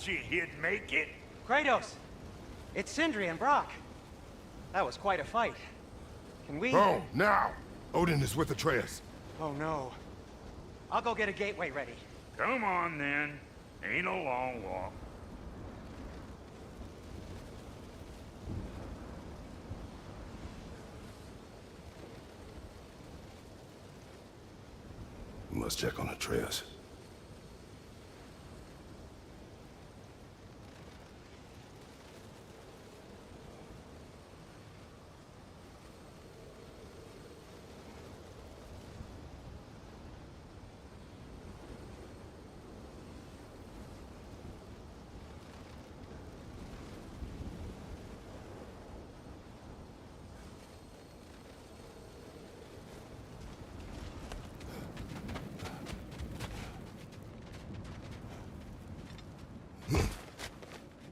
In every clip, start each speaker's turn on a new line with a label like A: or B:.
A: told you he'd make it?
B: Kratos! It's Sindri and Brock. That was quite a fight. Can we...
C: Oh, now! Odin is with Atreus.
B: Oh no. I'll go get a gateway ready.
A: Come on then. Ain't a long walk.
C: We must check on Atreus.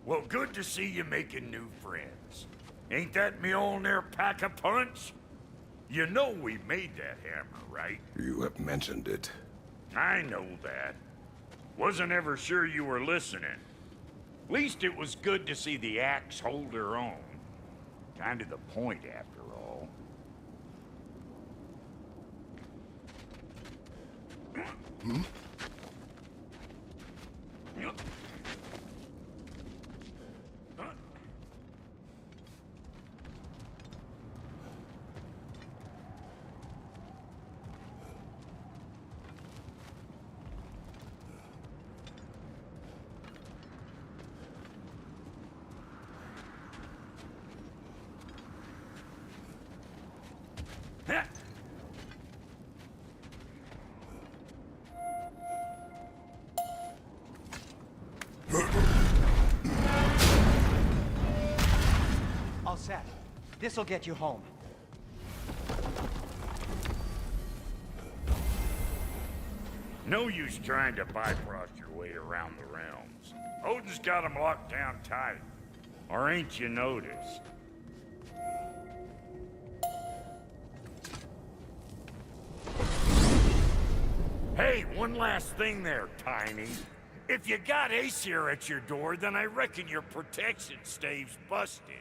A: Well, good to see you making new friends. Ain't that Mjolnir pack a punch? You know we made that hammer, right?
C: You have mentioned it.
A: I know that. Wasn't ever sure you were listening. Least it was good to see the axe hold her own. Kind of the point, after all.
C: Hmm?
B: All set. This'll get you home.
A: No use trying to bifrost your way around the realms. Odin's got them locked down tight. Or ain't you noticed? Hey, one last thing there, Tiny. If you got Aesir at your door, then I reckon your protection stave's busted.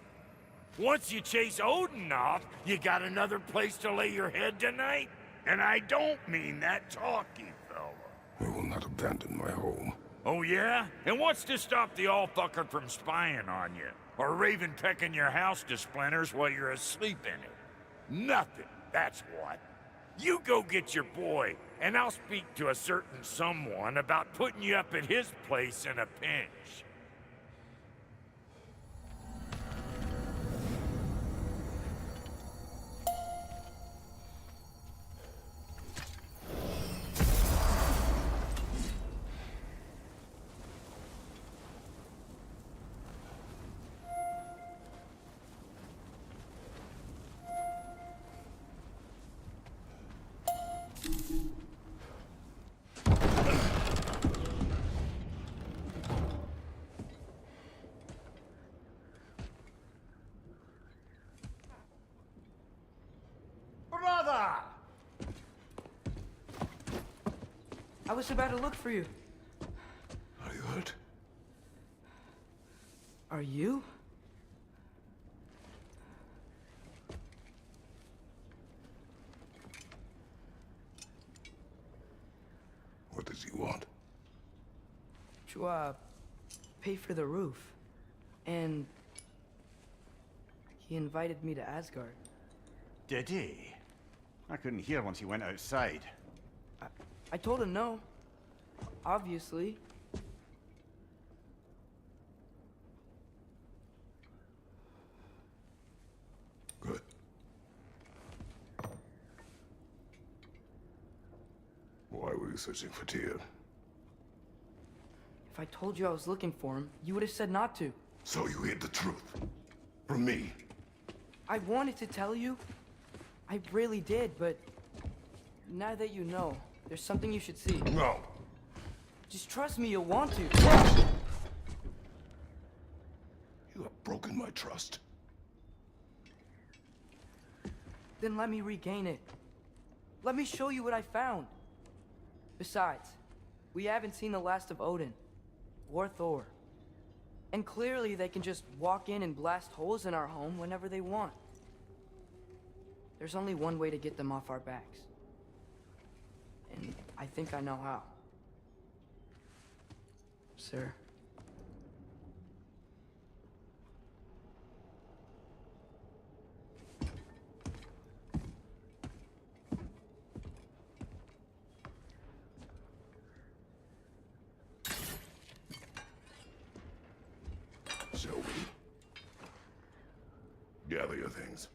A: Once you chase Odin off, you got another place to lay your head tonight? And I don't mean that talky fella.
C: I will not abandon my home.
A: Oh yeah? And what's to stop the all-fucker from spying on you? Or Raven pecking your house to splinters while you're asleep in it? Nothing, that's what. You go get your boy, and I'll speak to a certain someone about putting you up at his place in a pinch.
B: Brother! I was about to look for you.
C: Are you hurt?
B: Are you?
C: What does he want?
D: To, pay for the roof. And he invited me to Asgard.
E: Did he? I couldn't hear once he went outside.
D: I told him no. Obviously.
C: Good. Why were you searching for Tyr?
D: If I told you I was looking for him, you would have said not to.
C: So you hid the truth. From me.
D: I wanted to tell you. I really did, but now that you know, there's something you should see.
C: No.
D: Just trust me, you'll want to.
C: You have broken my trust.
D: Then let me regain it. Let me show you what I found. Besides, we haven't seen the last of Odin. Or Thor. And clearly they can just walk in and blast holes in our home whenever they want. There's only one way to get them off our backs. And I think I know how. Sir.
C: Shall we? Gather your things.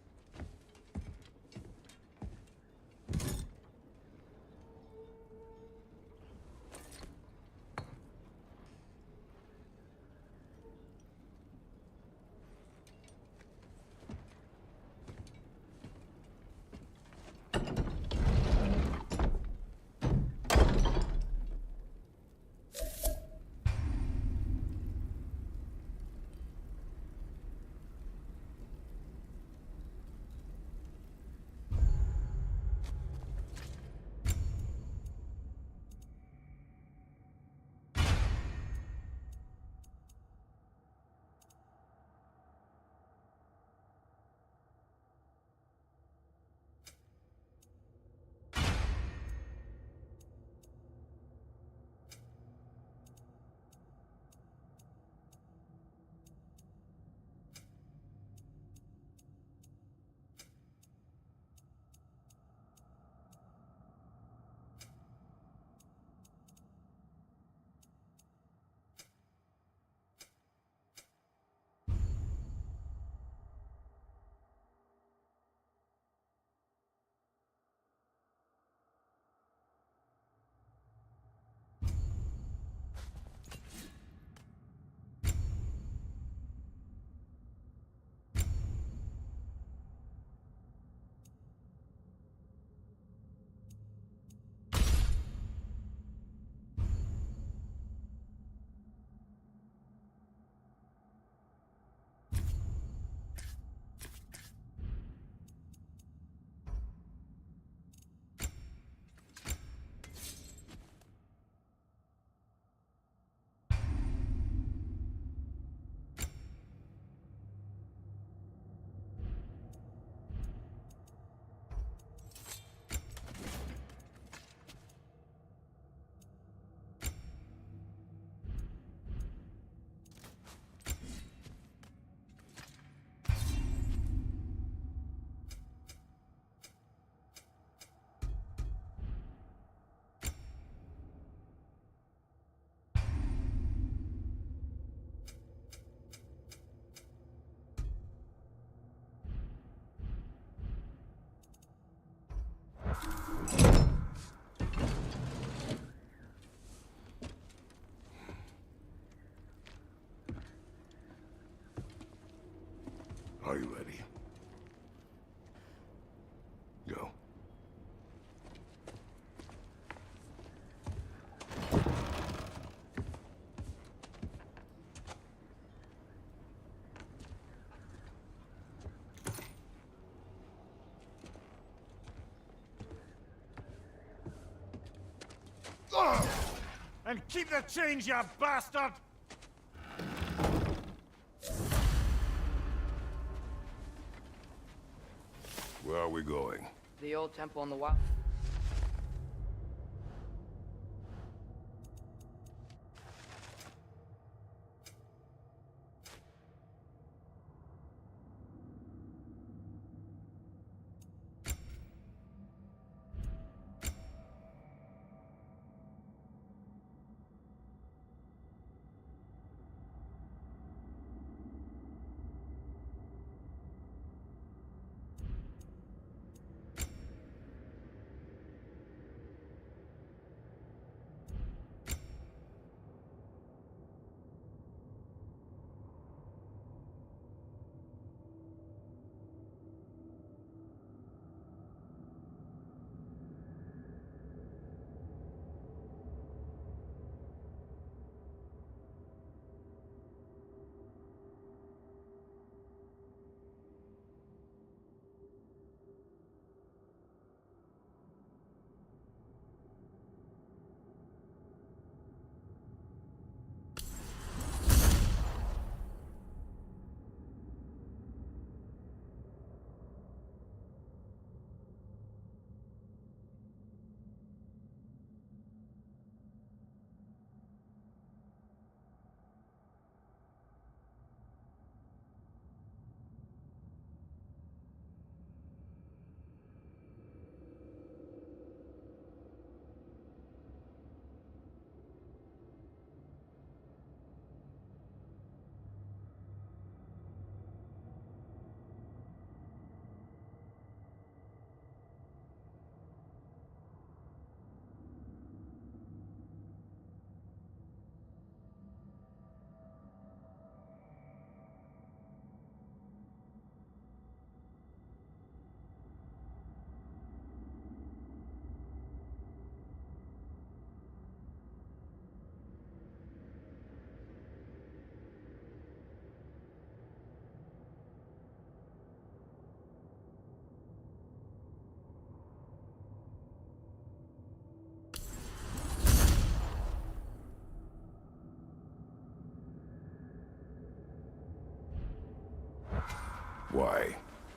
C: Are you ready? Go.
E: And keep the change, you bastard!
C: Where are we going?
D: The old temple in the wild.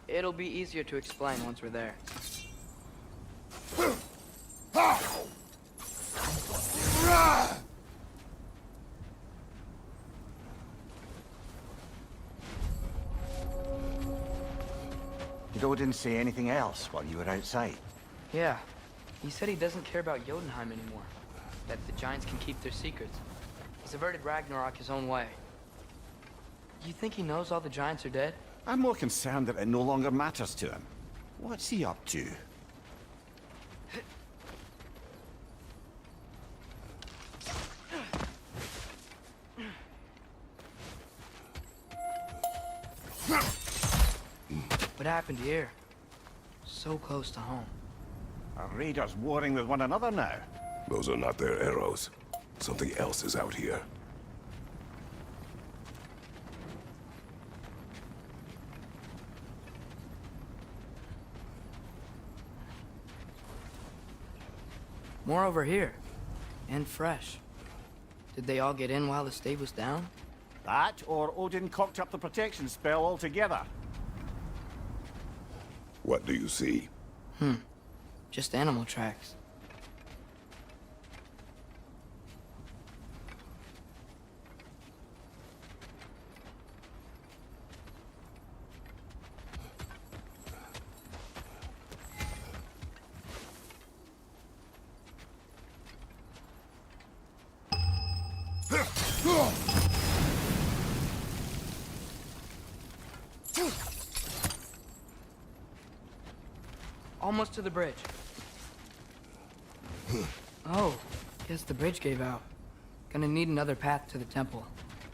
D: It'll be easier to explain once we're there.
E: Did Odin say anything else while you were outside?
D: Yeah. He said he doesn't care about Jotunheim anymore. That the giants can keep their secrets. He's averted Ragnarok his own way. You think he knows all the giants are dead?
E: I'm more concerned that it no longer matters to him. What's he up to?
D: What happened here? So close to home.
E: Are raiders warring with one another now?
C: Those are not their arrows. Something else is out here.
D: More over here. And fresh. Did they all get in while the stave was down?
E: That, or Odin cocked up the protection spell altogether.
C: What do you see?
D: Just animal tracks. Almost to the bridge. Oh, guess the bridge gave out. Gonna need another path to the temple.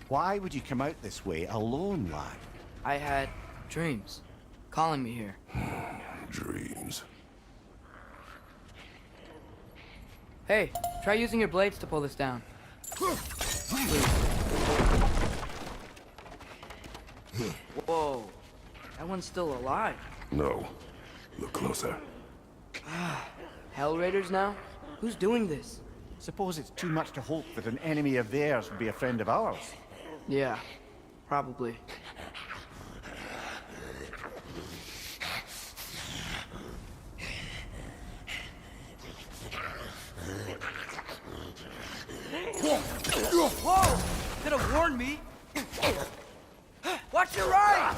E: Why would you come out this way alone, lad?
D: I had dreams calling me here.
C: Dreams.
D: Hey, try using your blades to pull this down. Whoa, that one's still alive.
C: No. Look closer.
D: Hell Raiders now? Who's doing this?
E: Suppose it's too much to hope that an enemy of theirs would be a friend of ours.
D: Yeah, probably. Whoa! Could have warned me! Watch your right!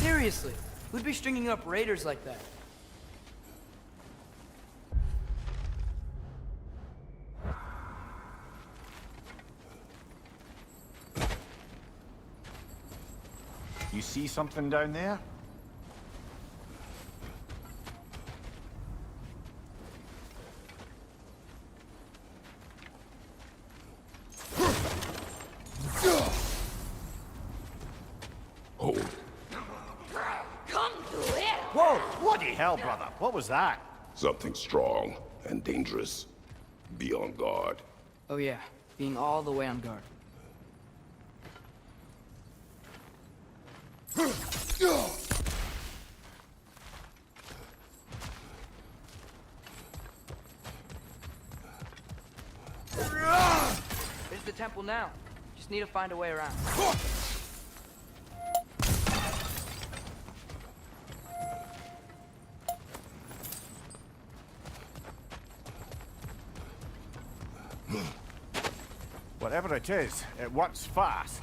D: Seriously, who'd be stringing up raiders like that?
E: You see something down there?
C: Hold.
F: Come to it!
E: Whoa! Bloody hell, brother! What was that?
C: Something strong and dangerous. Be on guard.
D: Oh yeah, being all the way on guard. There's the temple now. Just need to find a way around.
E: Whatever it is, it works fast.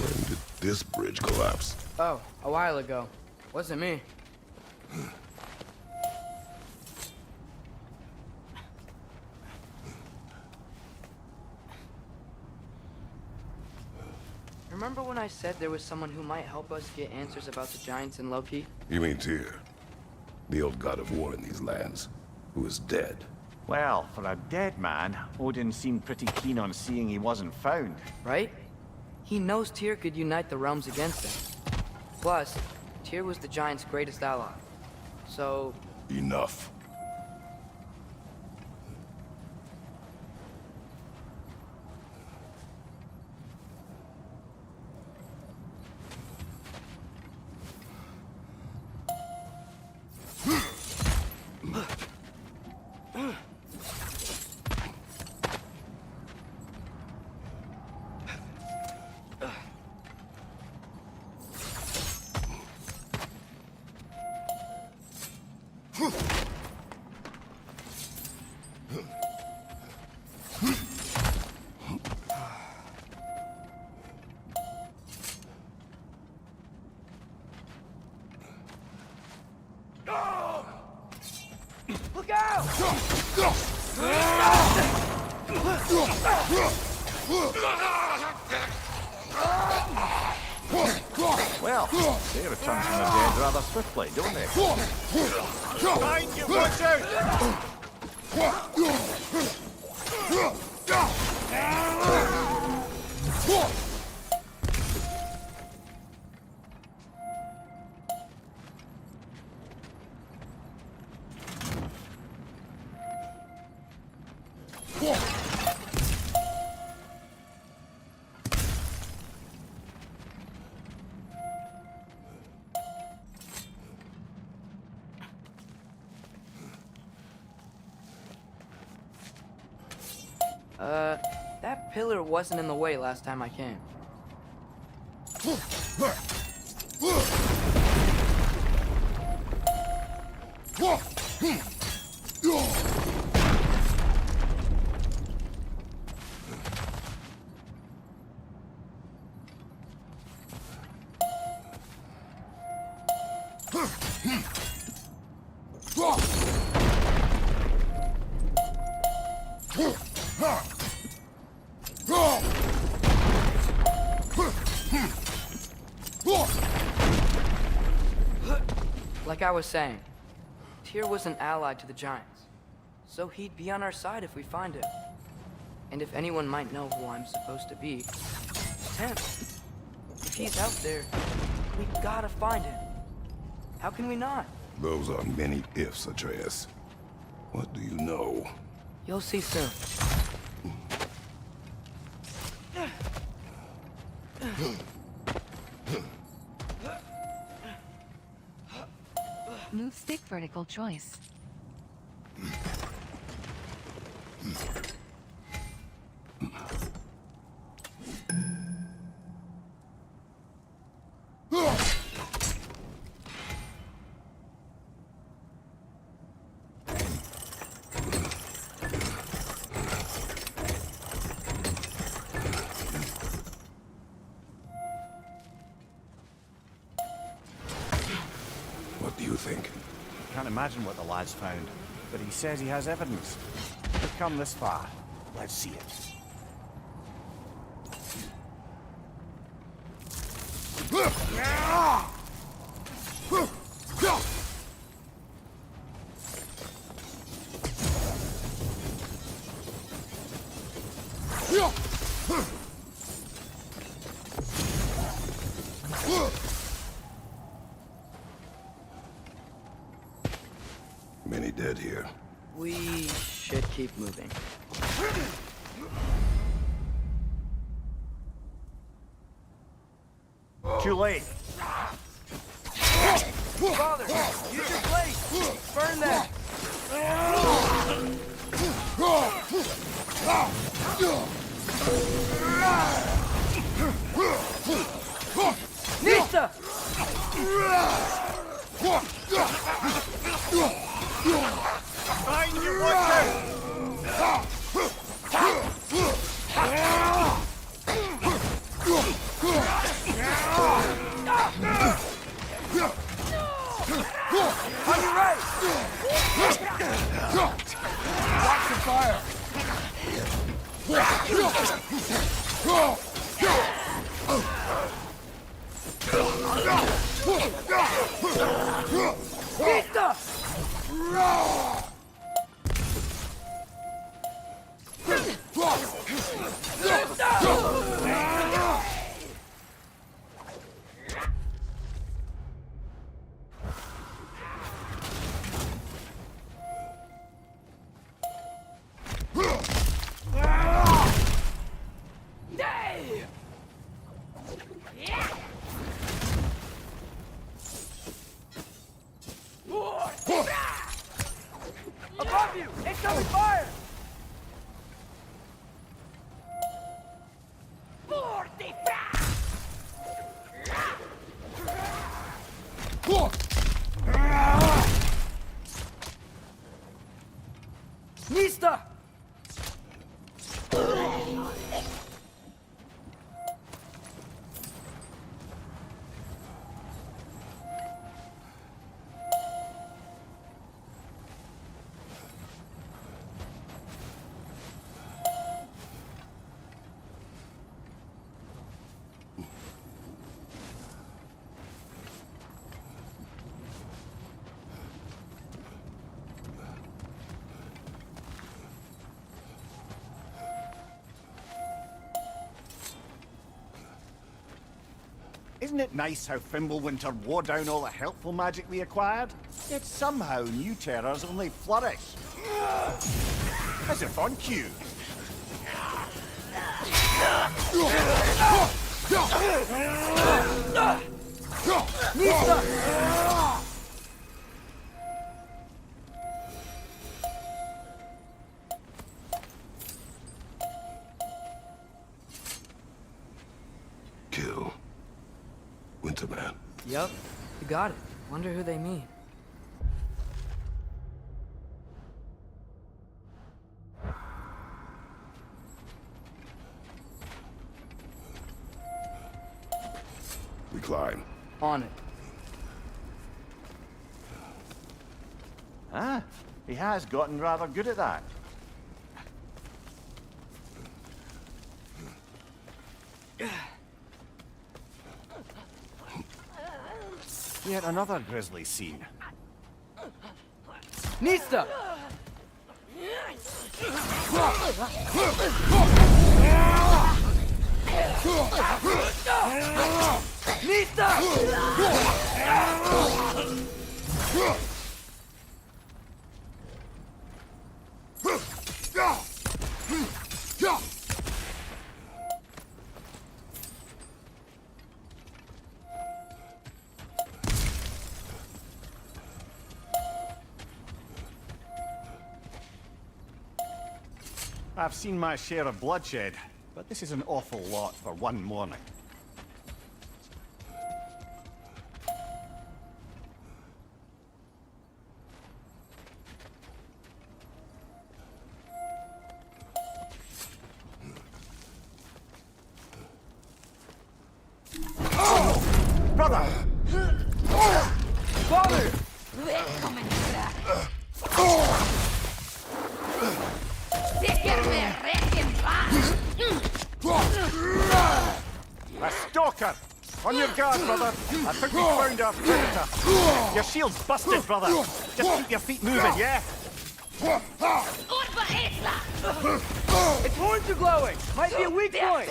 C: When did this bridge collapse?
D: Oh, a while ago. Wasn't me. Remember when I said there was someone who might help us get answers about the giants and Loki?
C: You mean Tyr? The old god of war in these lands, who is dead.
E: Well, for a dead man, Odin seemed pretty keen on seeing he wasn't found.
D: Right? He knows Tyr could unite the realms against him. Plus, Tyr was the Giants' greatest ally. So...
C: Enough.
D: Look out!
E: Well, they return from the dead rather swiftly, don't they? Behind you, watch out!
D: That pillar wasn't in the way last time I came. Like I was saying, Tyr was an ally to the Giants, so he'd be on our side if we find him. And if anyone might know who I'm supposed to be, it's him. If he's out there, we gotta find him. How can we not?
C: Those are many ifs, Atreus. What do you know?
D: You'll see soon.
G: Move stick vertical choice.
C: What do you think?
E: Can't imagine what the lad's found, but he says he has evidence. We've come this far. Let's see it.
C: Many dead here.
D: We should keep moving.
E: Too late.
D: Father, use your blade! Burn that! Nista!
E: Behind you, watch out!
D: On your right!
C: Watch the fire!
D: Nista! Above you! Incoming fire! Nista!
E: Isn't it nice how Fimbulwinter wore down all the helpful magic we acquired? Yet somehow new terrors only flourish. As if on cue.
C: Kill Winterman.
D: Yup, you got it. Wonder who they mean.
C: We climb.
D: On it.
E: Ah, he has gotten rather good at that. Yet another grisly scene.
D: Nista! Nista!
E: I've seen my share of bloodshed, but this is an awful lot for one morning. Brother!
D: Father!
F: Willkommen zurück. Sicher wir recken
E: A stalker! On your guard, brother! I think we found our predator! Your shield's busted, brother! Just keep your feet moving, yeah?
F: Urba Isla!
D: Its horns are glowing! Might be a weak point!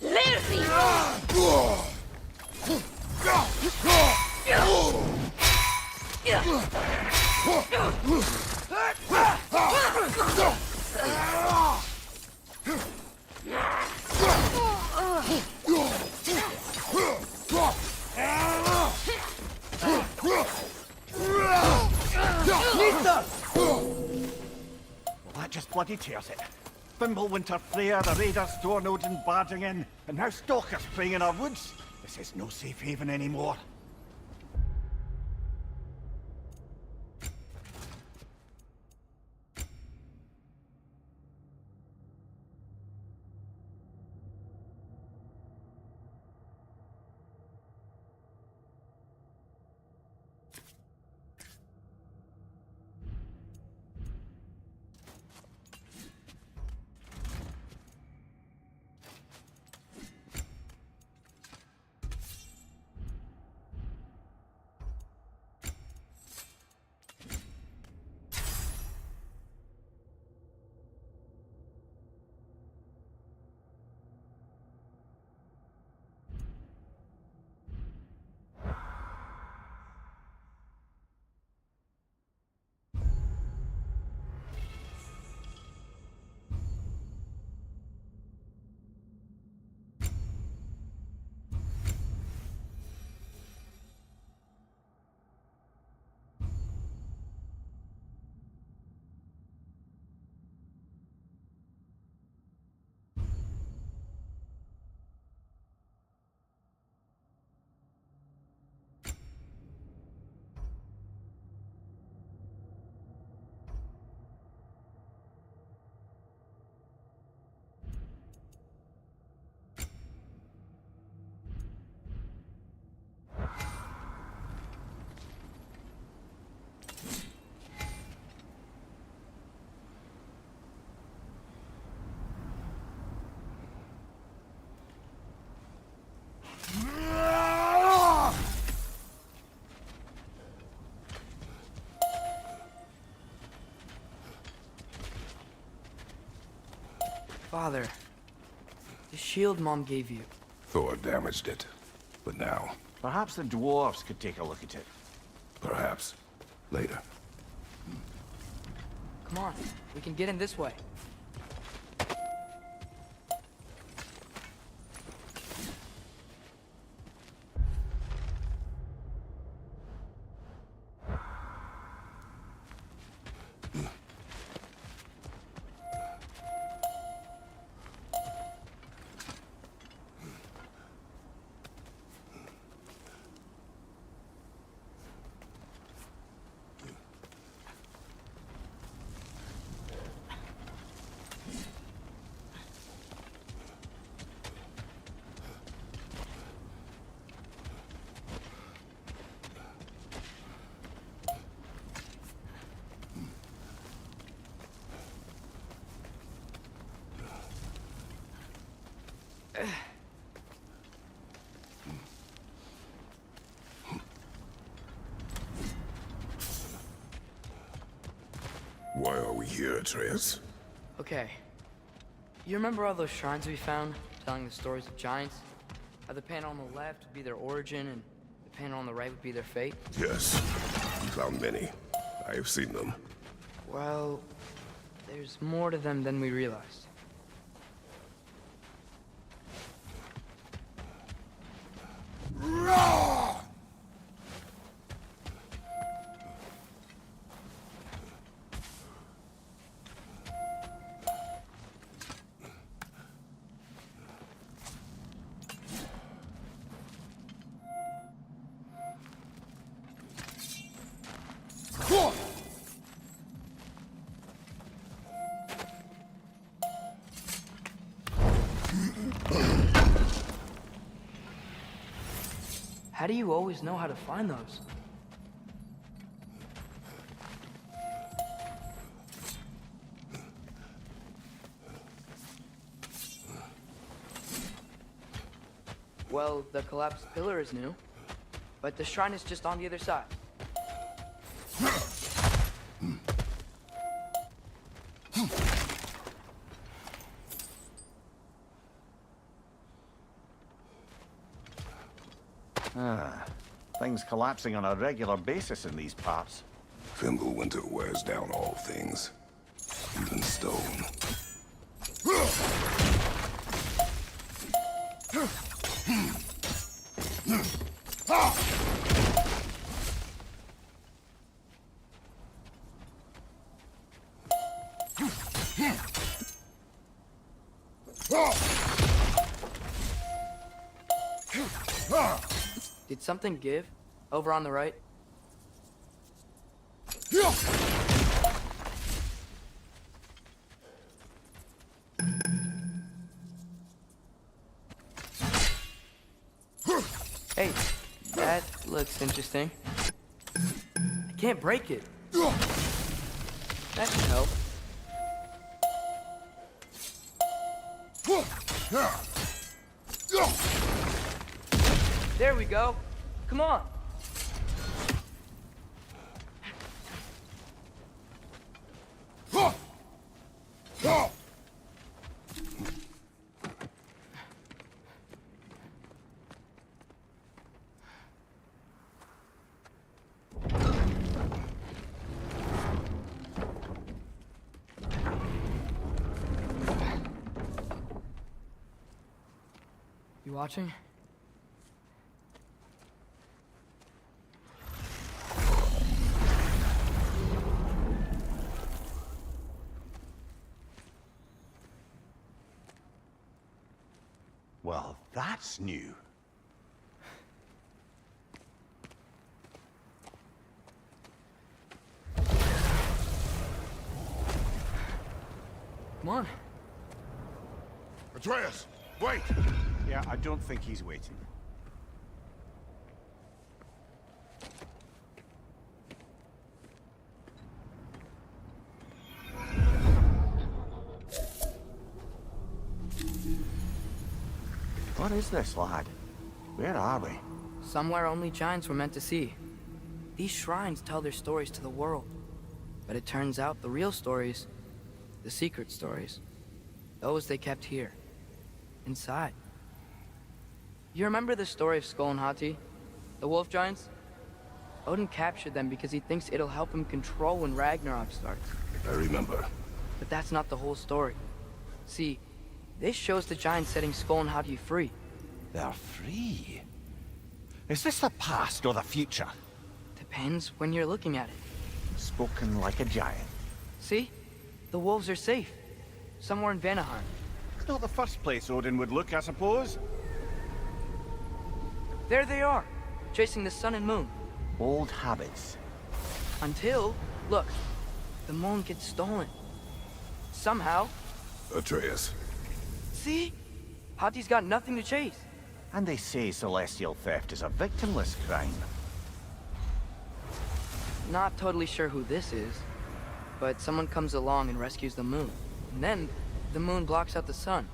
F: Lirsi!
E: Well, that just bloody tears it. Fimbulwinter, Freya, the raiders, Thor, Odin barging in, and now stalkers preying in our woods. This is no safe haven anymore.
D: Father, the shield Mom gave you.
C: Thor damaged it. But now,
E: Perhaps the dwarves could take a look at it.
C: perhaps, later.
D: Come on, we can get in this way.
C: Why are we here, Atreus?
D: Okay. You remember all those shrines we found, telling the stories of giants? How the panel on the left would be their origin, and the panel on the right would be their fate?
C: Yes. We found many. I have seen them.
D: Well, there's more to them than we realized. How do you always know how to find those? Well, the collapsed pillar is new, but the shrine is just on the other side.
E: Things collapsing on a regular basis in these parts.
C: Fimbulwinter wears down all things, even stone.
D: Did something give? Over on the right? Hey, that looks interesting. I can't break it. That should help. There we go. Come on. You watching?
E: Well, that's new.
D: Come on.
C: Atreus, wait!
E: Yeah, I don't think he's waiting. What is this, lad? Where are we?
D: Somewhere only giants were meant to see. These shrines tell their stories to the world. But it turns out the real stories, the secret stories, Those they kept here. Inside. You remember the story of Skull and Hati? The wolf giants? Odin captured them because he thinks it'll help him control when Ragnarok starts.
C: I remember.
D: But that's not the whole story. See, this shows the giants setting Skull and Hati free.
E: They're free? Is this the past or the future?
D: Depends when you're looking at it.
E: Spoken like a giant.
D: See? The wolves are safe. Somewhere in Vanaheim.
E: It's not the first place Odin would look, I suppose.
D: There they are, chasing the sun and moon.
E: Old habits.
D: Until, look, the moon gets stolen. Somehow.
C: Atreus.
D: See? Hati's got nothing to chase.
E: And they say celestial theft is a victimless crime.
D: Not totally sure who this is, but someone comes along and rescues the moon. And then, the moon blocks out the sun.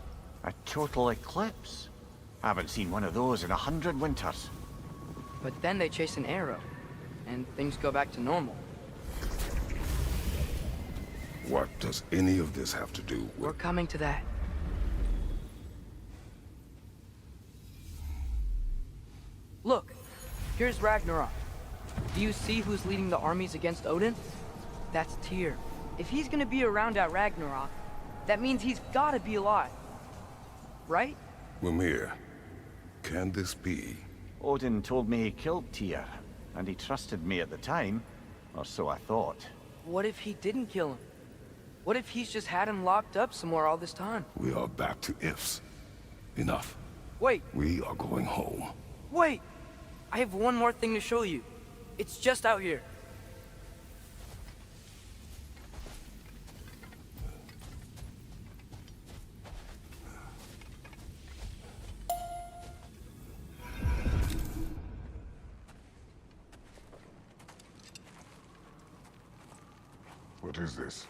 E: A total eclipse. I haven't seen one of those in 100 winters.
D: But then they chase an arrow, and things go back to normal.
C: What does any of this have to do
D: We're
C: with...
D: coming to that. Look, here's Ragnarok. Do you see who's leading the armies against Odin? That's Tyr. If he's gonna be around at Ragnarok, that means he's gotta be alive. Right?
C: Mimir, can this be?
E: Odin told me he killed Tyr, and he trusted me at the time, or so I thought.
D: What if he didn't kill him? What if he's just had him locked up somewhere all this time?
C: We are back to ifs. Enough.
D: Wait,
C: We are going home.
D: wait! I have one more thing to show you. It's just out here.
C: What is this?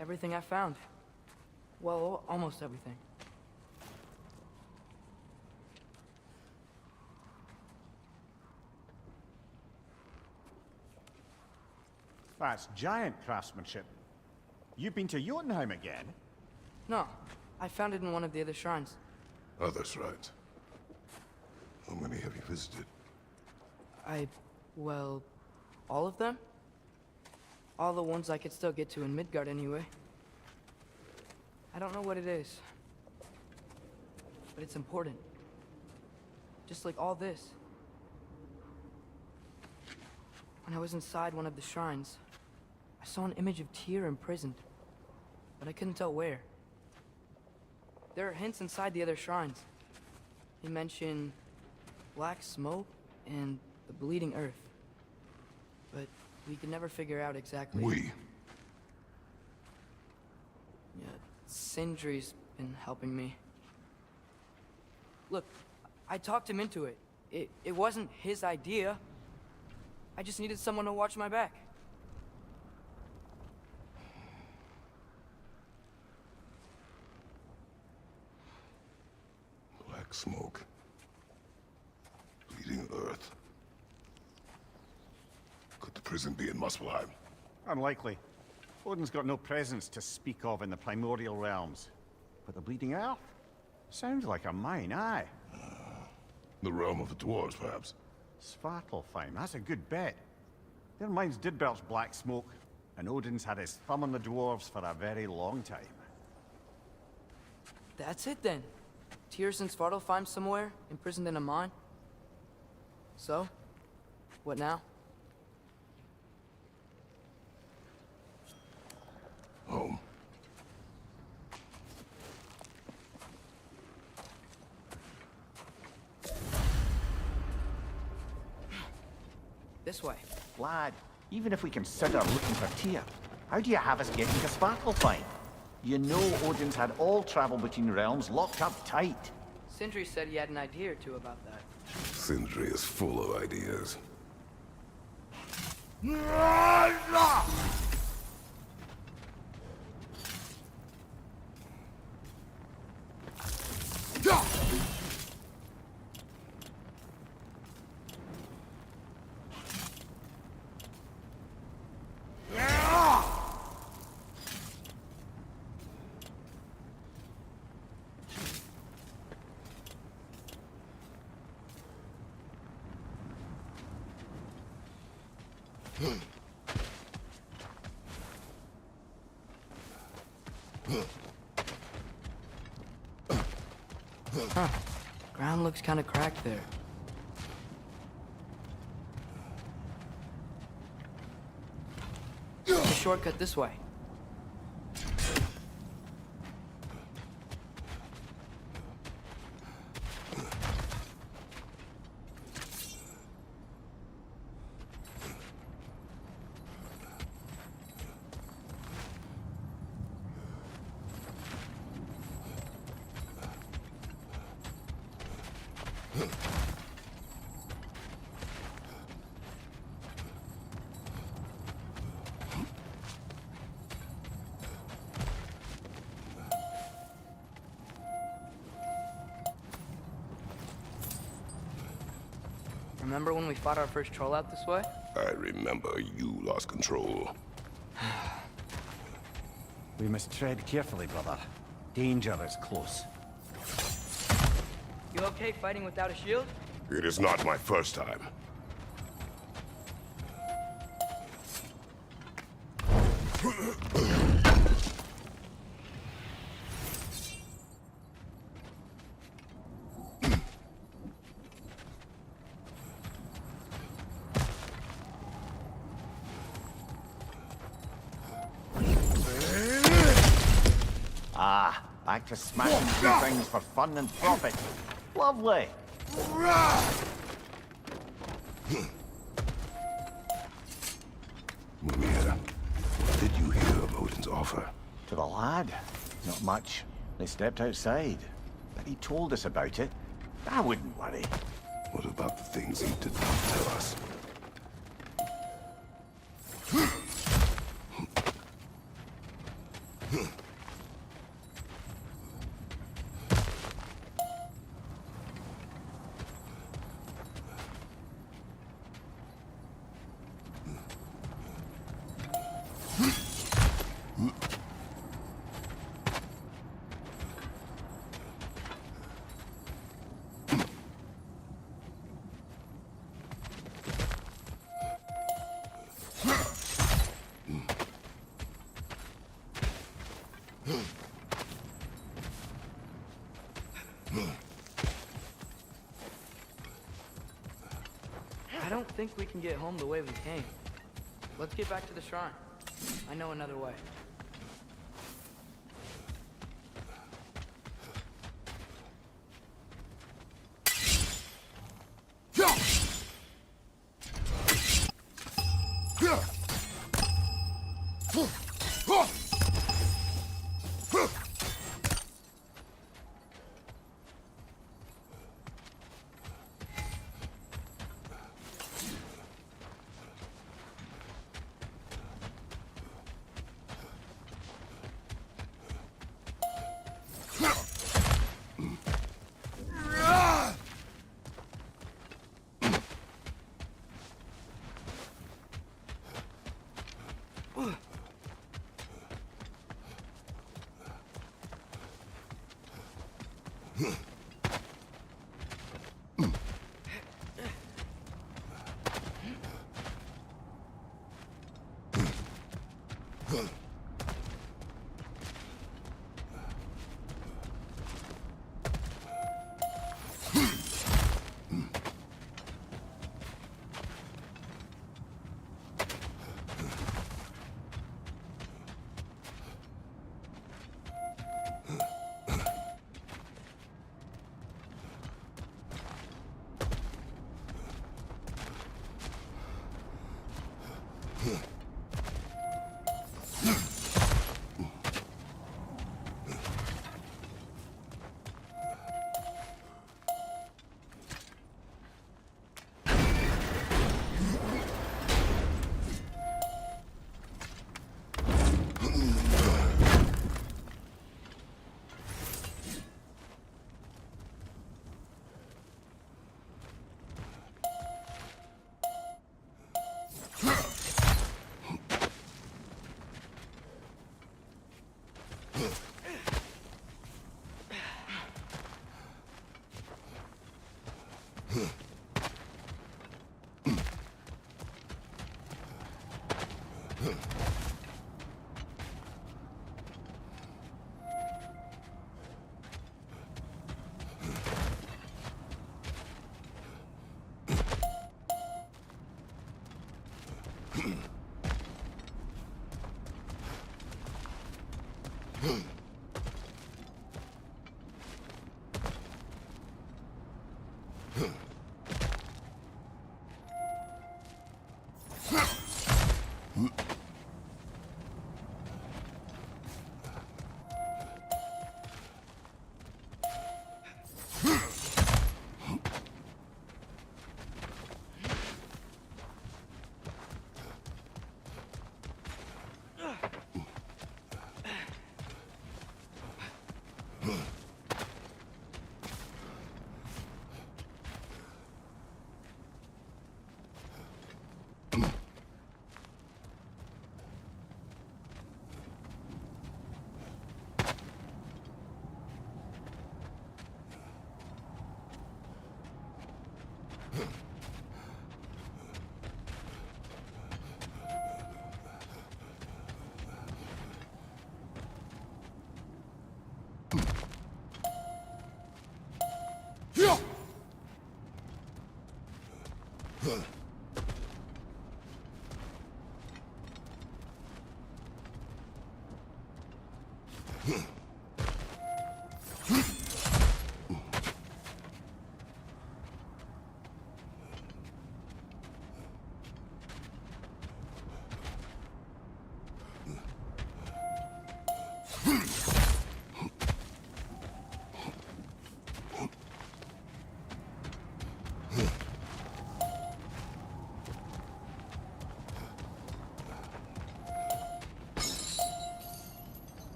D: Everything I found. Well, almost everything.
E: That's giant craftsmanship. You've been to Jotunheim again?
D: No, I found it in one of the other shrines.
C: Others, right? How many have you visited?
D: Well, all of them? All the ones I could still get to in Midgard anyway. I don't know what it is. But it's important. Just like all this. When I was inside one of the shrines, I saw an image of Tyr imprisoned. But I couldn't tell where. There are hints inside the other shrines. They mention black smoke and the bleeding earth. But we could never figure out exactly.
C: We.
D: Yeah, Sindri's been helping me. Look, I talked him into it. It wasn't his idea. I just needed someone to watch my back.
C: Black smoke. Bleeding earth. Could the prison be in Muspelheim?
E: Unlikely. Odin's got no presence to speak of in the primordial realms. But the Bleeding Earth? Sounds like a mine, aye.
C: The realm of the dwarves, perhaps?
E: Svartalfheim, that's a good bet. Their mines did belch black smoke, and Odin's had his thumb on the dwarves for a very long time.
D: That's it then. Tyr's in Svartalfheim somewhere, imprisoned in a mine. So, what now?
C: Home.
D: This way.
E: Lad, even if we consider looking for Tyr, how do you have us getting to Svartalfheim? You know Odin's had all travel between realms locked up tight.
D: Sindri said he had an idea or two about that.
C: Sindri is full of ideas.
D: Huh. Ground looks kind of cracked there. A shortcut this way. Remember when we fought our first troll out this way?
C: I remember you lost control.
E: We must tread carefully, brother. Danger is close.
D: You okay fighting without a shield?
C: It is not my first time.
E: Back to smashing through things for fun and profit. Lovely.
C: Mimir, what did you hear of Odin's offer?
E: To the lad? Not much. They stepped outside. But he told us about it. I wouldn't worry.
C: What about the things he did not tell us?
D: I don't think we can get home the way we came. Let's get back to the shrine. I know another way.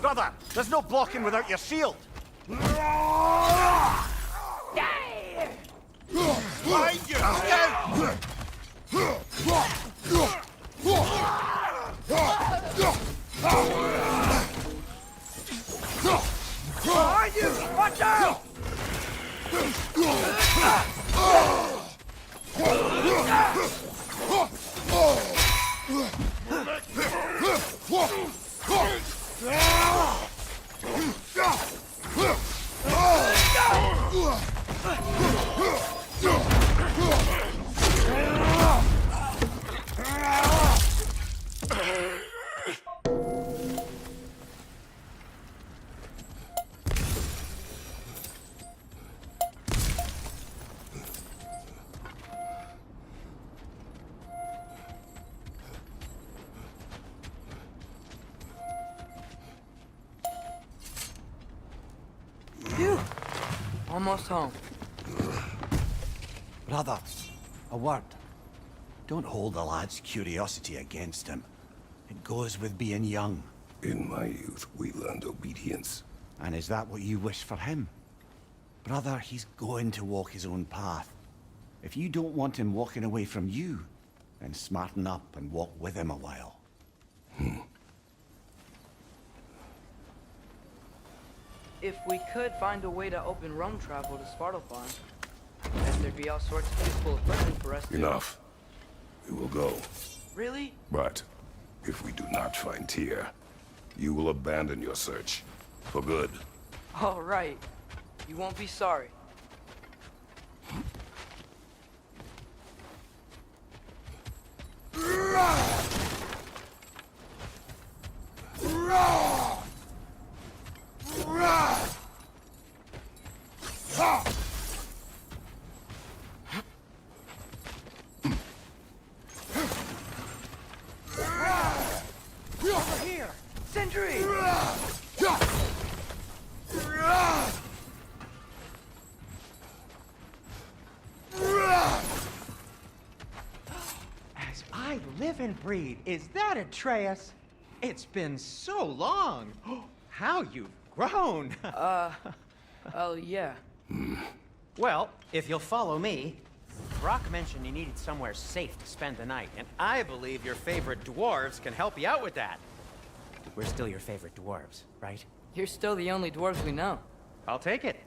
E: Brother, there's no blocking without your shield. Behind you!
B: Behind you! Watch out!
D: Phew! Almost home.
E: Brother, a word. Don't hold the lad's curiosity against him. It goes with being young.
C: In my youth, we learned obedience.
E: And is that what you wish for him? Brother, he's going to walk his own path. If you don't want him walking away from you, then smarten up and walk with him a while.
D: If we could find a way to open roam travel to Svartalfheim, then there'd be all sorts of useful equipment for us to...
C: Enough. We will go.
D: Really?
C: But if we do not find Tyr, you will abandon your search. For good.
D: All right. You won't be sorry.
B: Over here!
D: Sentry!
B: As I live and breathe, is that Atreus? It's been so long. How you've grown.
D: Oh, yeah.
B: Well, if you'll follow me, Brock mentioned you needed somewhere safe to spend the night, and I believe your favorite dwarves can help you out with that. We're still your favorite dwarves, right?
D: You're still the only dwarves we know.
B: I'll take it.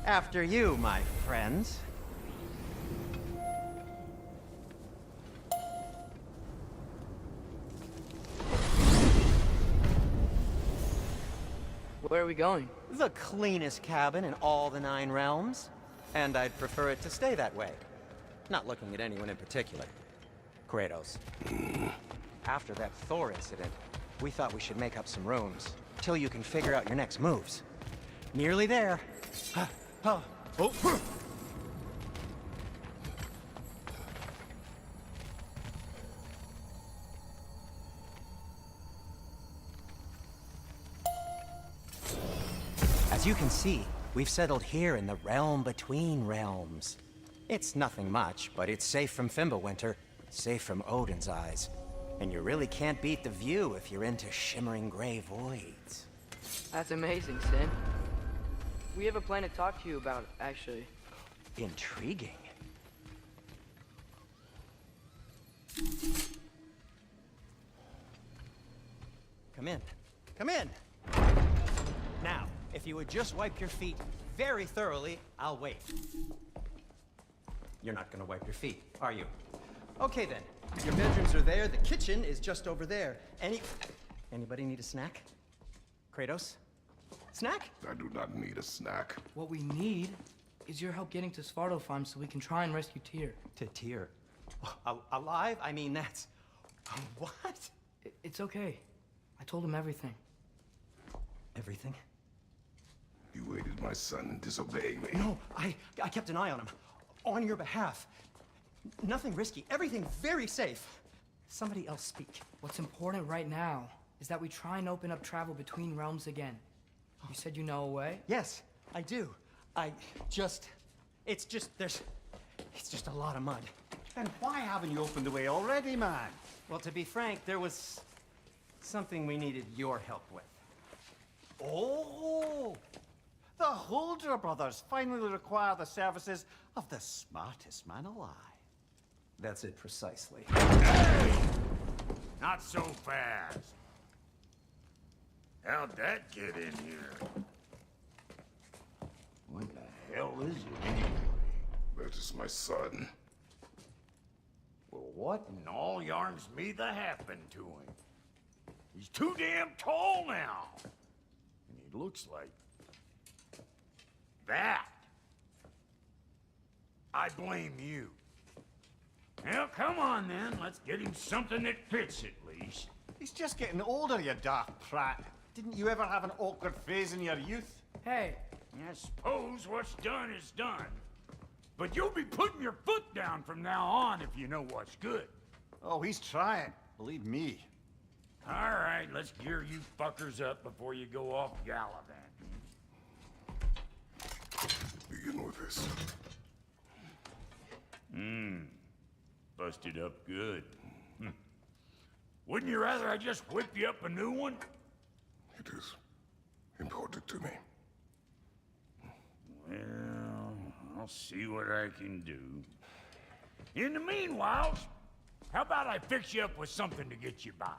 B: After you, my friends.
D: Where are we going?
B: The cleanest cabin in all the 9 realms. And I'd prefer it to stay that way. Not looking at anyone in particular. Kratos. After that Thor incident, we thought we should make up some rooms. Till you can figure out your next moves. Nearly there. Oh. As you can see, we've settled here in the realm between realms. It's nothing much, but it's safe from Fimbulwinter, safe from Odin's eyes. And you really can't beat the view if you're into shimmering gray voids.
D: That's amazing, Sin. We have a plan to talk to you about, actually.
B: Intriguing. Come in. Come in! Now, if you would just wipe your feet very thoroughly, I'll wait. You're not gonna wipe your feet, are you? Okay then. Your bedrooms are there, the kitchen is just over there. Anybody need a snack? Kratos? Snack?
C: I do not need a snack.
D: What we need is your help getting to Svartalfheim so we can try and rescue Tyr.
B: To Tyr. Alive? I mean, that's... What?
D: It's okay. I told him everything.
B: Everything?
C: You aided my son in disobeying me.
B: No, I kept an eye on him. On your behalf. Nothing risky. Everything very safe. Somebody else speak.
D: What's important right now is that we try and open up travel between realms again. You said you know a way?
B: Yes, I do. It's just a lot of mud.
E: Then why haven't you opened the way already, man?
B: Well, to be frank, there was something we needed your help with.
E: Oh! The Holder brothers finally require the services of the smartest man alive.
B: That's it precisely.
A: Hey! Not so fast. How'd that get in here? What the hell is it anyway?
C: That is my son.
A: Well, what in all yarns me that happened to him? He's too damn tall now. And he looks like... that. I blame you. Well, come on then. Let's get him something that fits at least.
E: He's just getting older, you daft prat. Didn't you ever have an awkward phase in your youth?
D: Hey,
A: I suppose what's done is done. But you'll be putting your foot down from now on if you know what's good.
E: Oh, he's trying. Believe me.
A: All right, let's gear you fuckers up before you go off gallivanting.
C: Begin with this.
A: Busted up good. Wouldn't you rather I just whip you up a new one?
C: It is important to me.
A: Well, I'll see what I can do. In the meanwhile, how about I fix you up with something to get you by?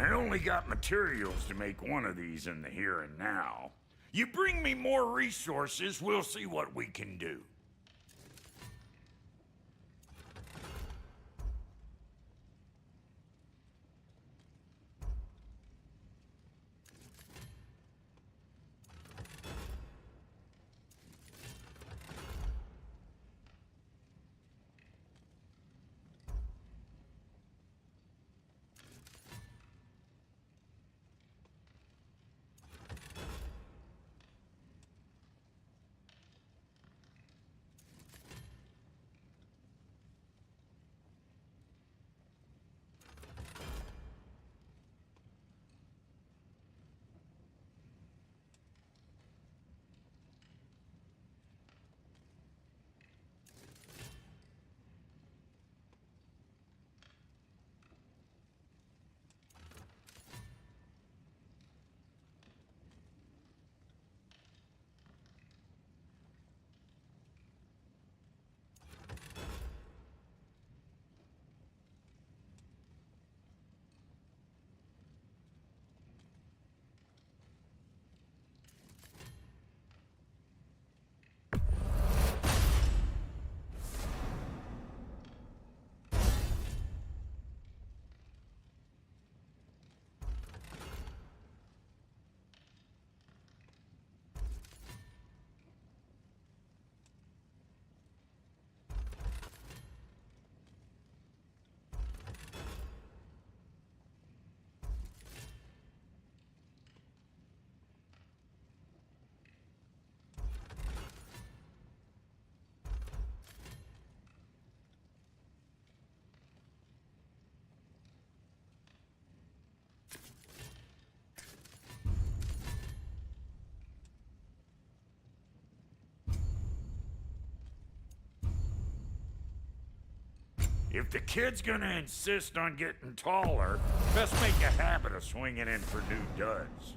A: I only got materials to make one of these in the here and now. You bring me more resources, we'll see what we can do. If the kid's gonna insist on getting taller, best make a habit of swinging in for new duds.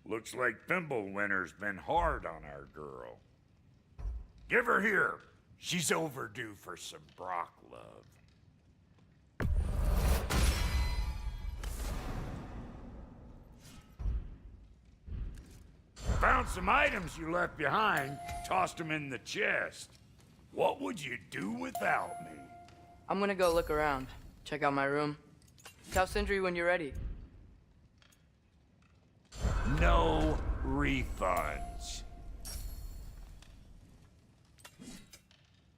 A: Looks like Fimbulwinter's been hard on our girl. Give her here. She's overdue for some Brock love. Found some items you left behind, tossed them in the chest. What would you do without me?
D: I'm gonna go look around. Check out my room. Tell Sindri when you're ready.
A: No refunds.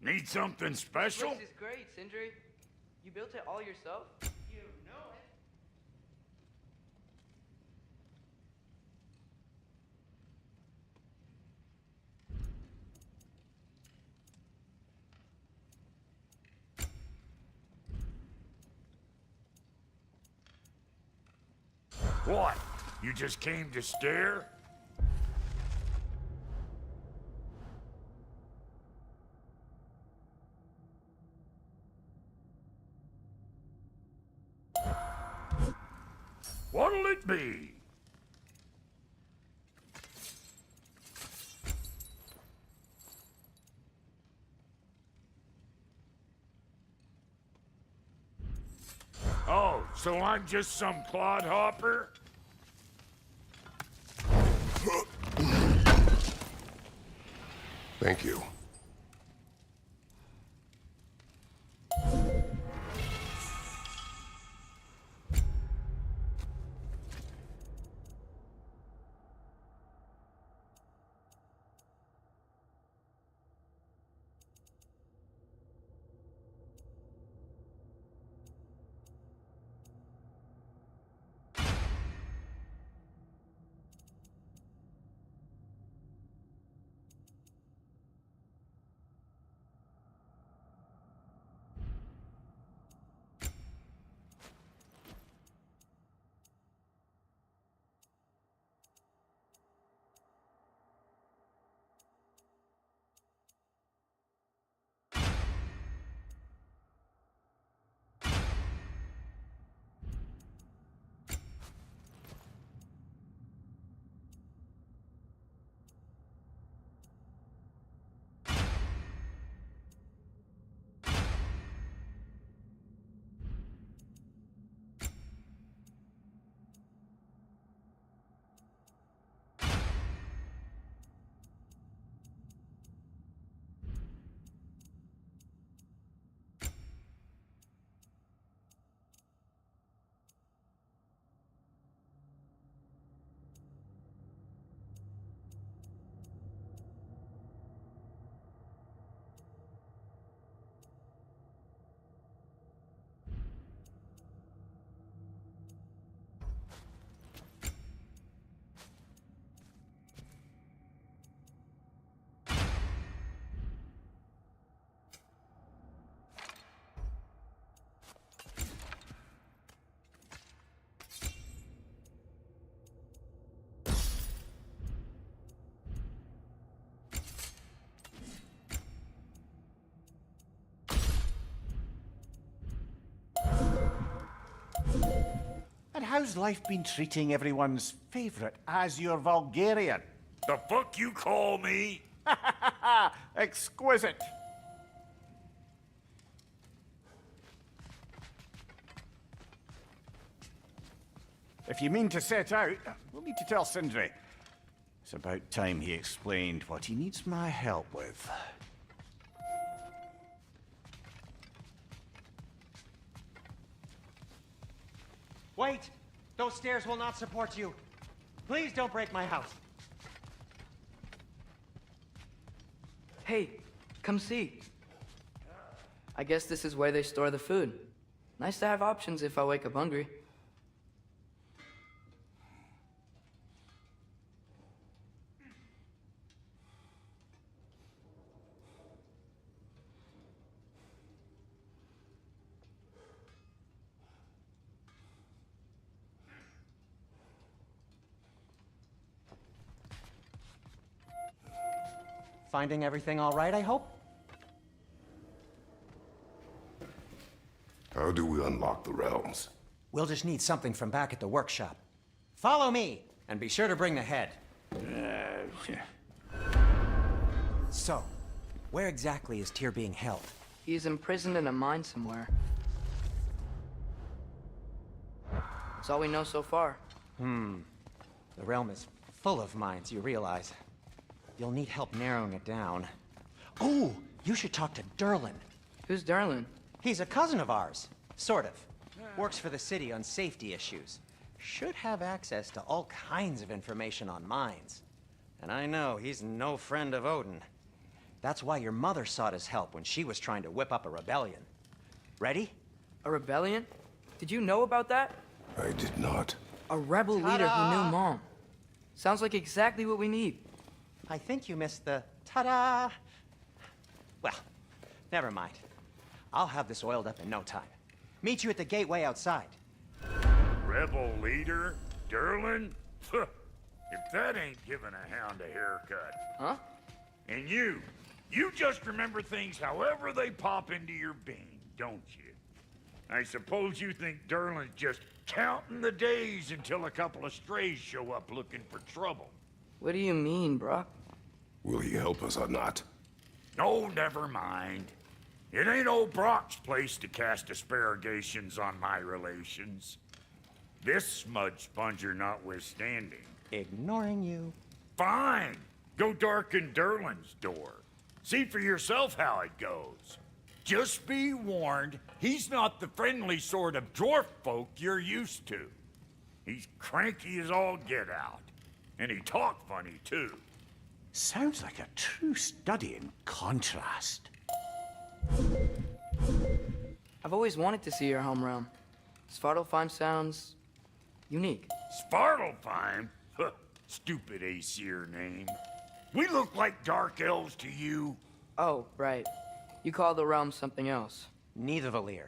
A: Need something special?
D: This is great, Sindri. You built it all yourself? You know it.
A: What? You just came to stare? What'll it be? Oh, so I'm just some clodhopper?
C: Thank you.
E: And how's life been treating everyone's favourite Azure Vulgarian?
A: The fuck you call me?
E: Exquisite. If you mean to set out, we'll need to tell Sindri. It's about time he explained what he needs my help with.
B: Wait! Those stairs will not support you. Please don't break my house.
D: Hey, come see. I guess this is where they store the food. Nice to have options if I wake up hungry.
B: Finding everything all right, I hope?
C: How do we unlock the realms?
B: We'll just need something from back at the workshop. Follow me, and be sure to bring the head. So, where exactly is Tyr being held?
D: He's imprisoned in a mine somewhere. That's all we know so far.
B: The realm is full of mines, you realize. You'll need help narrowing it down. Oh, you should talk to Durlin.
D: Who's Darlin?
B: He's a cousin of ours. Sort of. Works for the city on safety issues. Should have access to all kinds of information on mines. And I know he's no friend of Odin. That's why your mother sought his help when she was trying to whip up a rebellion. Ready?
D: A rebellion? Did you know about that?
C: I did not.
D: A rebel leader who knew Mom. Sounds like exactly what we need.
B: I think you missed the ta-da. Well, never mind. I'll have this oiled up in no time. Meet you at the gateway outside.
A: Rebel leader? Durlin? If that ain't giving a hound a haircut.
D: Huh?
A: And you just remember things however they pop into your bean, don't you? I suppose you think Durlin's just counting the days until a couple of strays show up looking for trouble.
D: What do you mean, Brock?
C: Will he help us or not?
A: Oh, never mind. It ain't old Brock's place to cast asparagations on my relations. This smudge sponger notwithstanding.
B: Ignoring you.
A: Fine. Go darken Durlin's door. See for yourself how it goes. Just be warned, he's not the friendly sort of dwarf folk you're used to. He's cranky as all get out. And he talk funny, too.
E: Sounds like a true study in contrast.
D: I've always wanted to see your home realm. Svartalfheim sounds unique.
A: Svartalfheim? Huh, stupid Aesir name. We look like dark elves to you.
D: Oh, right. You call the realm something else.
B: Nidavellir,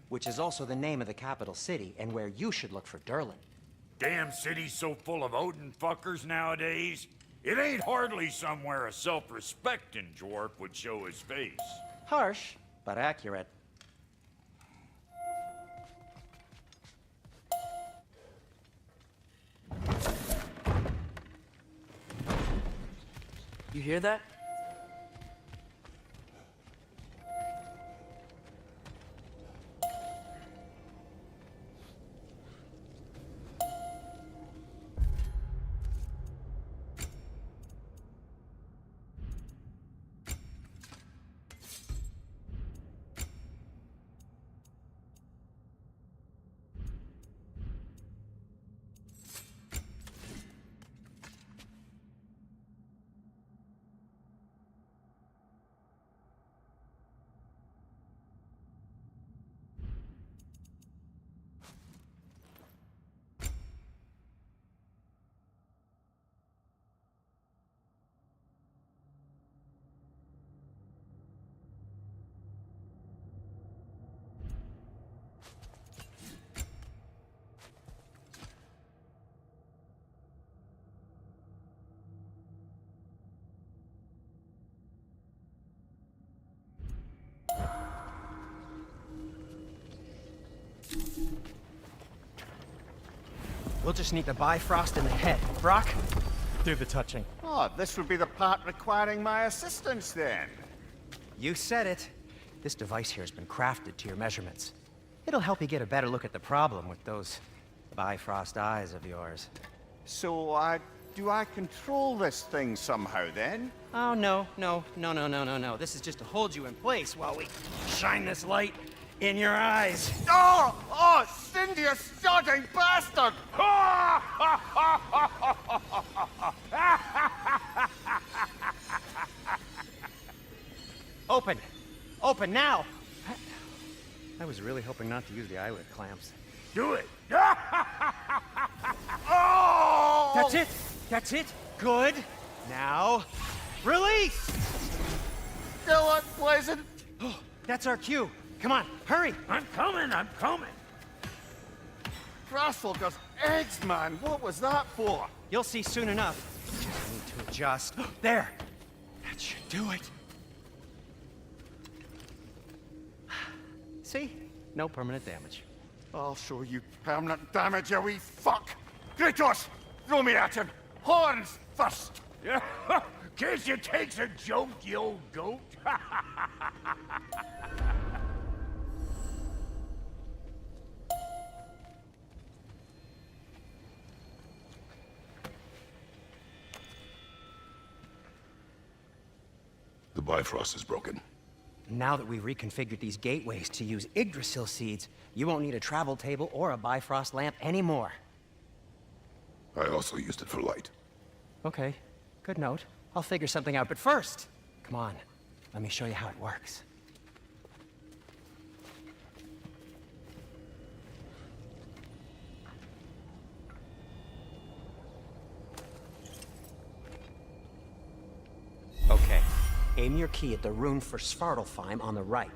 B: which is also the name of the capital city and where you should look for Durlin.
A: Damn city's so full of Odin fuckers nowadays. It ain't hardly somewhere a self-respecting dwarf would show his face.
B: Harsh, but accurate.
D: You hear that?
B: We'll just need the Bifrost in the head. Brock, do the touching.
H: Oh, this would be the part requiring my assistance then.
B: You said it. This device here has been crafted to your measurements. It'll help you get a better look at the problem with those Bifrost eyes of yours.
H: So, do I control this thing somehow then?
B: Oh, no. This is just to hold you in place while we shine this light in your eyes.
H: Oh! Oh, Cindy, you sodding bastard!
B: Open! Open now! I was really hoping not to use the eyelid clamps.
A: Do it.
H: Oh!
B: That's it! That's it! Good! Now, release!
H: Still unpleasant.
B: That's our cue. Come on, hurry!
A: I'm coming.
H: Grassfolker's eggs, man. What was that for?
B: You'll see soon enough. Just need to adjust. There! That should do it. See? No permanent damage.
H: I'll show you permanent damage, you wee fuck. Kratos! Throw me at him! Horns first!
A: Yeah, case you takes a joke, you old goat.
C: The Bifrost is broken.
B: Now that we've reconfigured these gateways to use Yggdrasil seeds, you won't need a travel table or a Bifrost lamp anymore.
C: I also used it for light.
B: Okay, good note. I'll figure something out, but first, come on, let me show you how it works. Okay, aim your key at the rune for Svartalfheim on the right,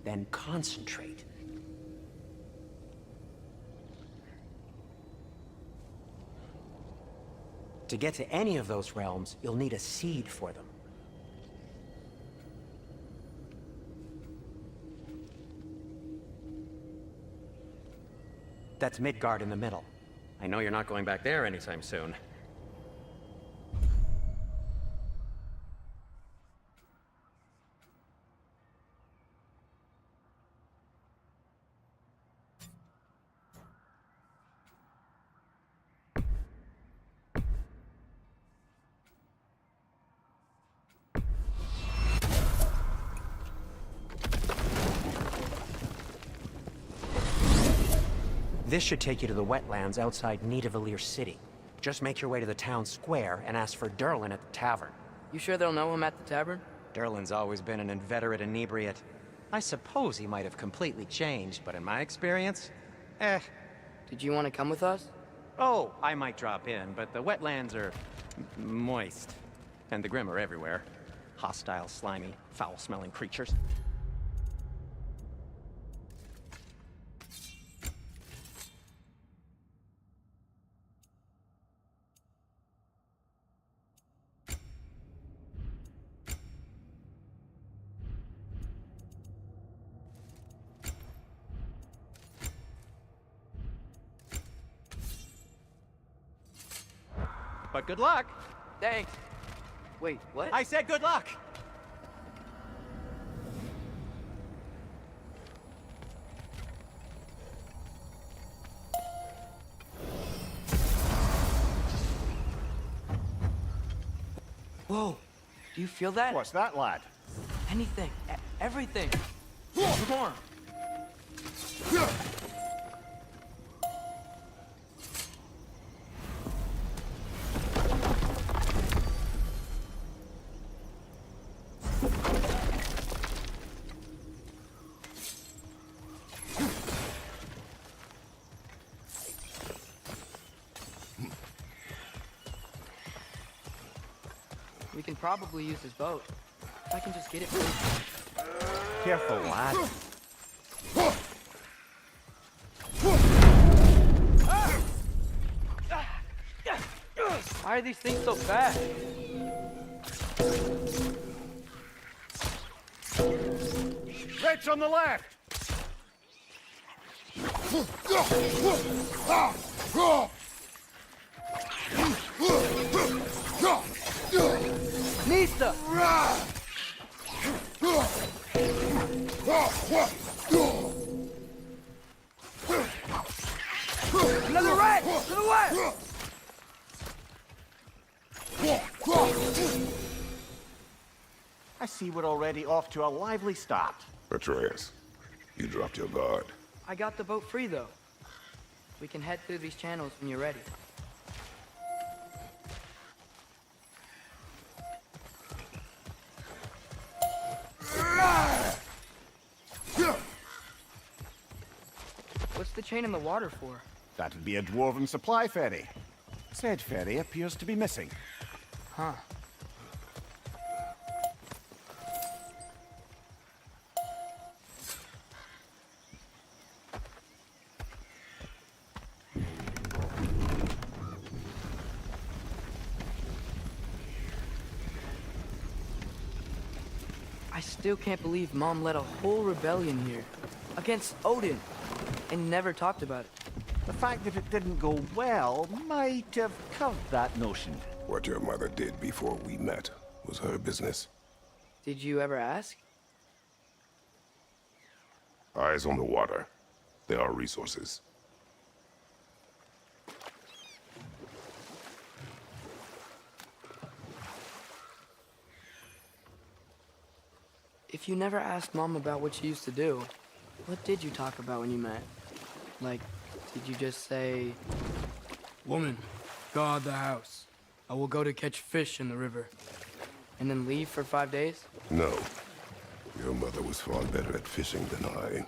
B: then concentrate. To get to any of those realms, you'll need a seed for them. That's Midgard in the middle. I know you're not going back there anytime soon. This should take you to the wetlands outside Nidavellir City. Just make your way to the town square and ask for Durlin at the tavern.
D: You sure they'll know him at the tavern?
B: Durlin's always been an inveterate inebriate. I suppose he might have completely changed, but in my experience,
D: Did you want to come with us?
B: Oh, I might drop in, but the wetlands are moist. And the Grimm are everywhere. Hostile, slimy, foul-smelling creatures. But good luck!
D: Thanks. Wait, what?
B: I said good luck!
D: Whoa, do you feel that?
H: What's that, lad?
D: Anything, everything. More. We can probably use his boat. If I can just get it moving.
H: Careful, lad.
D: Why are these things so fast?
H: Red's on the left!
D: Nista! Another red! To the west!
H: I see we're already off to a lively start.
C: Atreus, you dropped your guard.
D: I got the boat free, though. We can head through these channels when you're ready. What's the chain in the water for?
H: That'd be a dwarven supply ferry. Said ferry appears to be missing.
D: Huh. I still can't believe Mom led a whole rebellion here. Against Odin. And never talked about it.
E: The fact that it didn't go well might have curbed that notion.
C: What your mother did before we met was her business.
D: Did you ever ask?
C: Eyes on the water. There are resources.
D: If you never asked Mom about what she used to do, what did you talk about when you met? Like, did you just say, "Woman, guard the house. I will go to catch fish in the river," and then leave for 5 days?
C: No. Your mother was far better at fishing than I.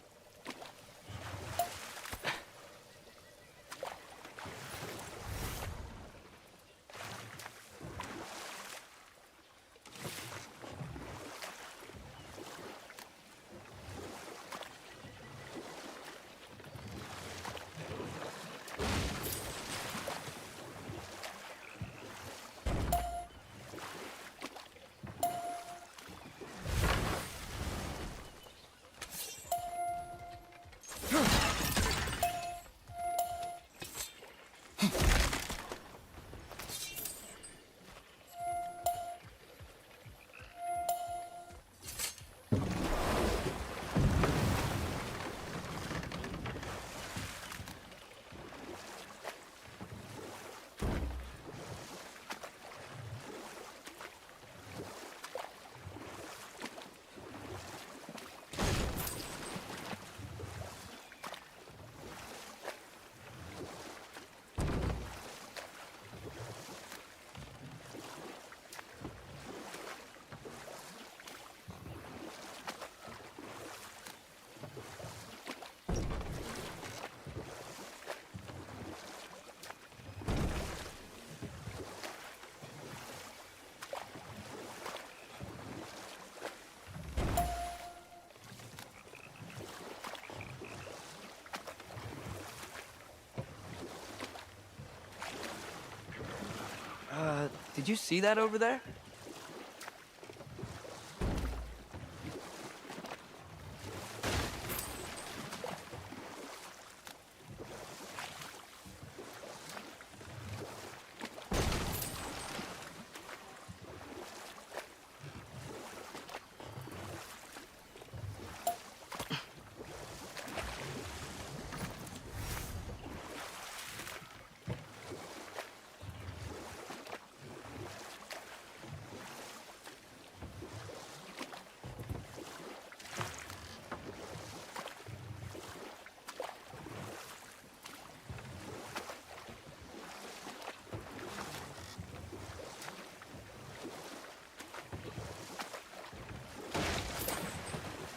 D: Did you see that over there?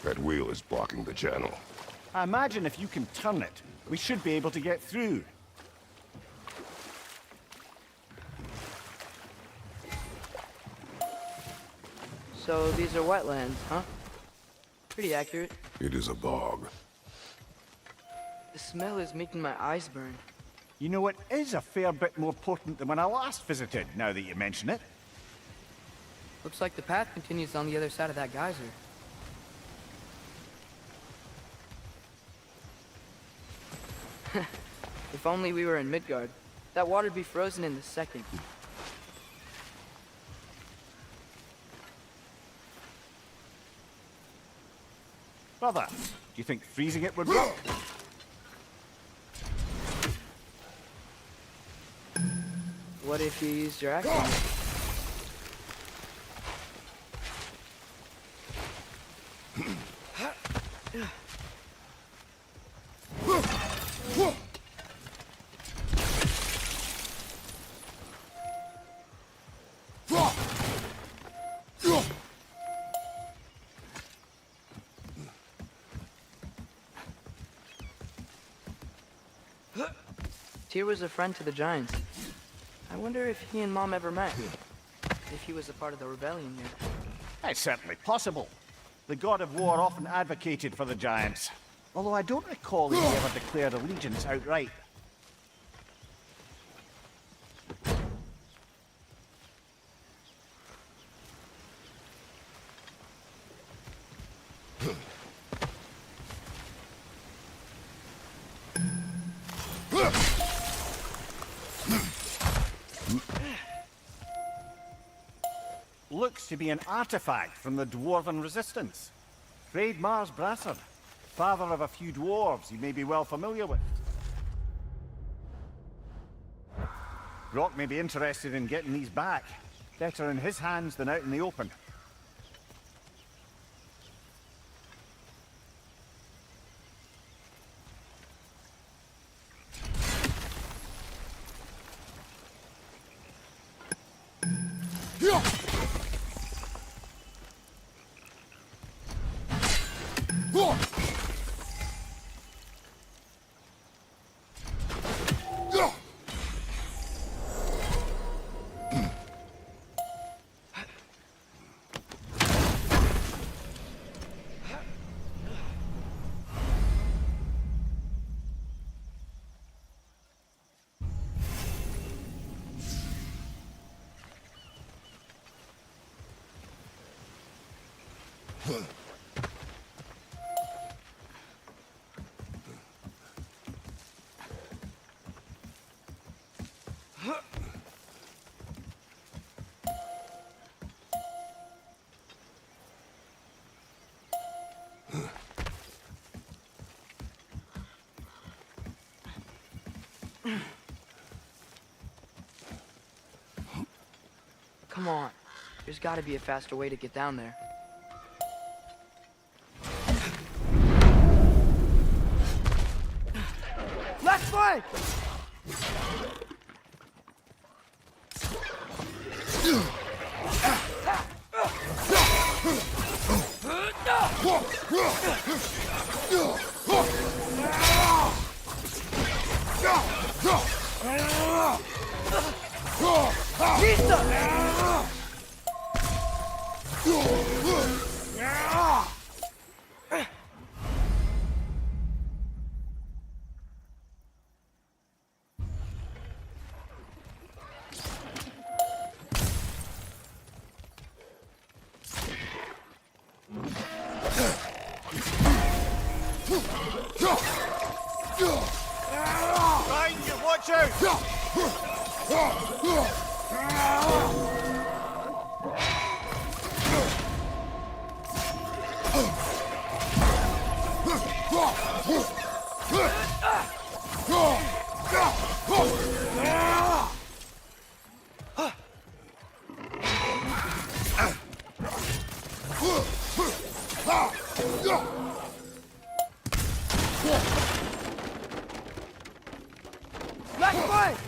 C: That wheel is blocking the channel.
E: I imagine if you can turn it, we should be able to get through.
D: So these are wetlands, huh? Pretty accurate.
C: It is a bog.
D: The smell is making my eyes burn.
E: You know, it is a fair bit more potent than when I last visited, now that you mention it.
D: Looks like the path continues on the other side of that geyser. If only we were in Midgard. That water'd be frozen in a second.
E: Brother, do you think freezing it would work?
D: What if you used your axe on it? Tyr was a friend to the Giants. I wonder if he and Mom ever met. If he was a part of the rebellion here.
E: It's certainly possible. The God of War often advocated for the Giants. Although I don't recall he ever declared allegiance outright.
H: to be an artifact from the Dwarven Resistance. Freyd Mars Brasser, father of a few dwarves you may be well familiar with. Brock may be interested in getting these back. Better in his hands than out in the open.
D: Come on. There's gotta be a faster way to get down there. Left flank!
H: Behind you, watch out!
D: Left flank!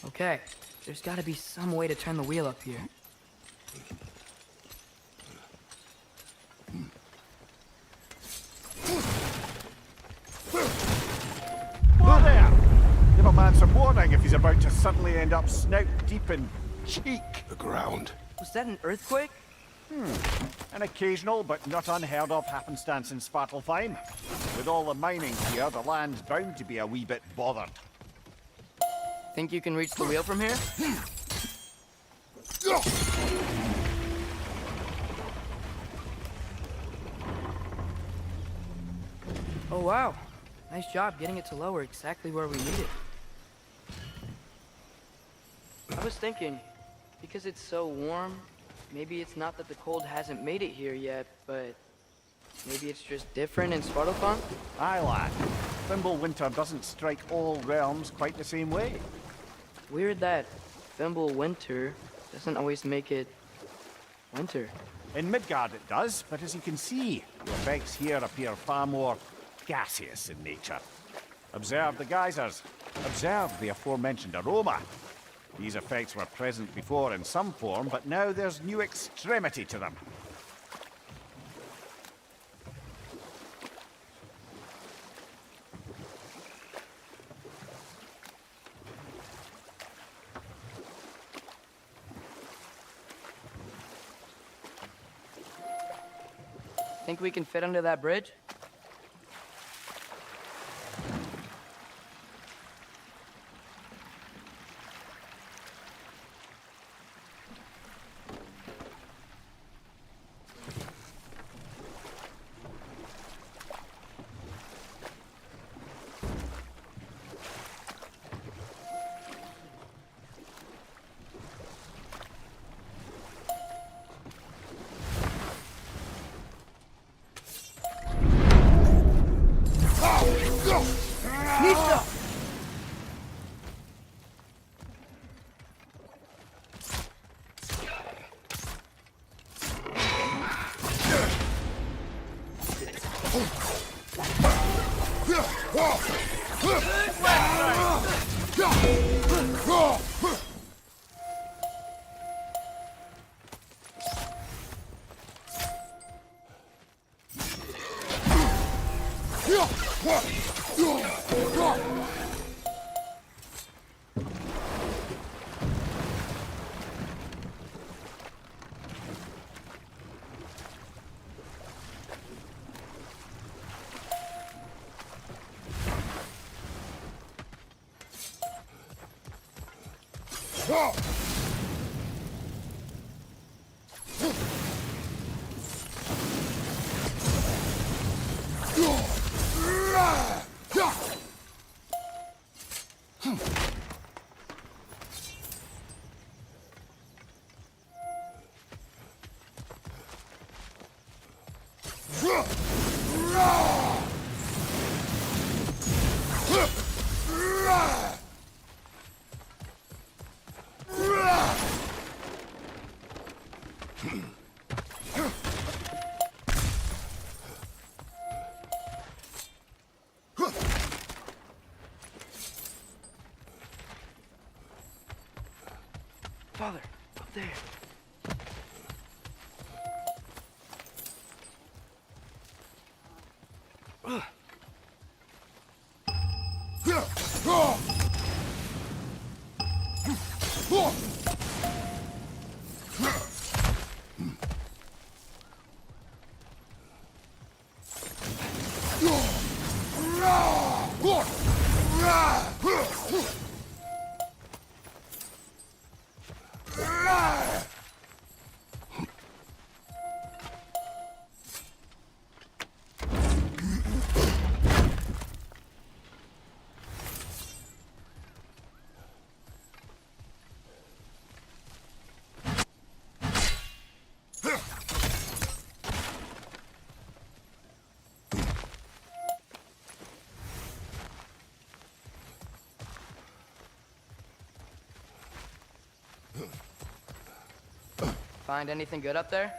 D: Okay, there's gotta be some way to turn the wheel up here.
H: Whoa there! Give a man some warning if he's about to suddenly end up snout deep in cheek.
C: The ground.
D: Was that an earthquake?
H: An occasional but not unheard of happenstance in Svartalfheim. With all the mining here, the land's bound to be a wee bit bothered.
D: Think you can reach the wheel from here? Oh wow, nice job getting it to lower exactly where we need it. I was thinking, because it's so warm, maybe it's not that the cold hasn't made it here yet, but maybe it's just different in Svartalfheim?
H: Aye, lad. Fimbulwinter doesn't strike all realms quite the same way.
D: Weird that Fimbulwinter doesn't always make it winter.
H: In Midgard it does, but as you can see, the effects here appear far more gaseous in nature. Observe the geysers. Observe the aforementioned aroma. These effects were present before in some form, but now there's new extremity to them.
D: Think we can fit under that bridge? Father, up there. Find anything good up there?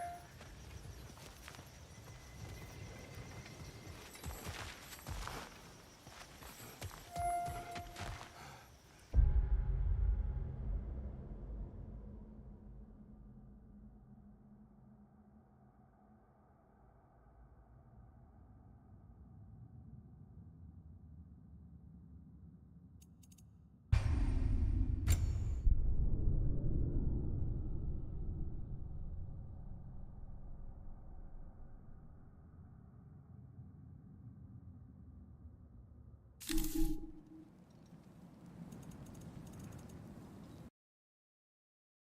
F: You